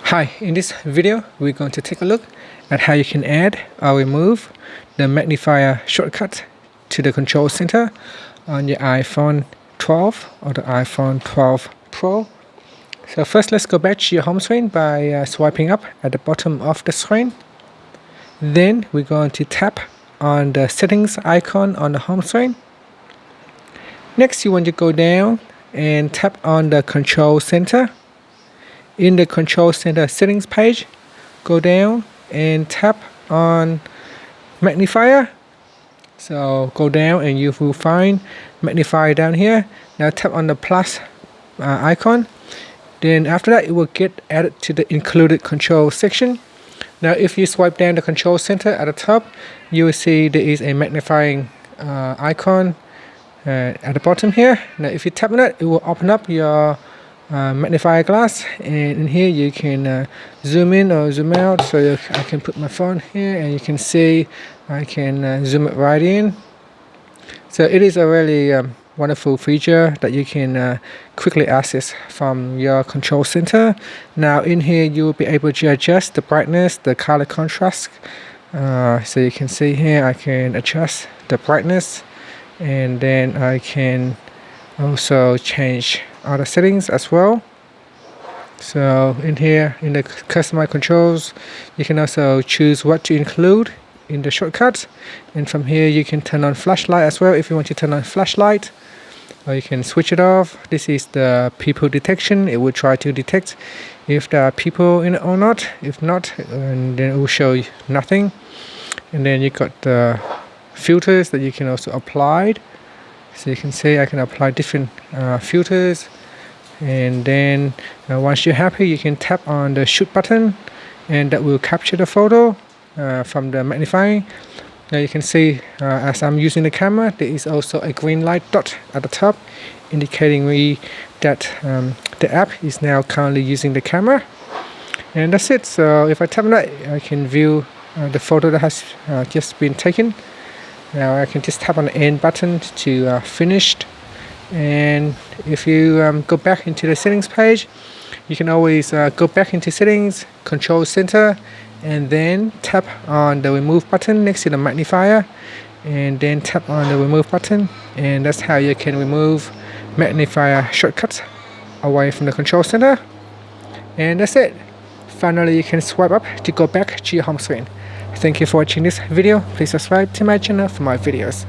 Hi, in this video we're going to take a look at how you can add or remove the magnifier shortcut to the control center on your iPhone 12 or the iPhone 12 Pro. So first let's go back to your home screen by swiping up at the bottom of the screen. Then we're going to tap on the settings icon on the home screen. Next you want to go down and tap on the control center. In the control center settings page, go down and tap on magnifier. So go down and you will find magnifier down here. Now tap on the plus icon. Then after that it will get added to the included control section. Now if you swipe down the control center at the top, you will see there is a magnifying icon at the bottom here. Now if you tap on it, it will open up your magnifier glass, and in here you can zoom in or zoom out. So I can put my phone here and you can see I can zoom it right in. So it is a really wonderful feature that you can quickly access from your control center. Now in here you will be able to adjust the brightness, the color contrast. So you can see here I can adjust the brightness, and then I can also change other settings as well. So in here in the customize controls, you can also choose what to include in the shortcut, and from here you can turn on flashlight as well if you want to turn on flashlight, or you can switch it off. This is the people detection. It will try to detect if there are people in it or not. If not, and then it will show you nothing. And then you got the filters that you can also apply. So you can see I can apply different filters, and then once you're happy you can tap on the shoot button, and that will capture the photo from the magnifying. Now you can see as I'm using the camera, there is also a green light dot at the top indicating me that the app is now currently using the camera. And that's it. So if I tap on that, I can view the photo that has just been taken. Now I can just tap on the end button to finished. And if you go back into the settings page, you can always go back into settings, control center, and then tap on the remove button next to the magnifier, and then tap on the remove button, and that's how you can remove magnifier shortcuts away from the control center. And that's it. Finally, you can swipe up to go back to your home screen. Thank you for watching this video. Please subscribe to my channel for more videos.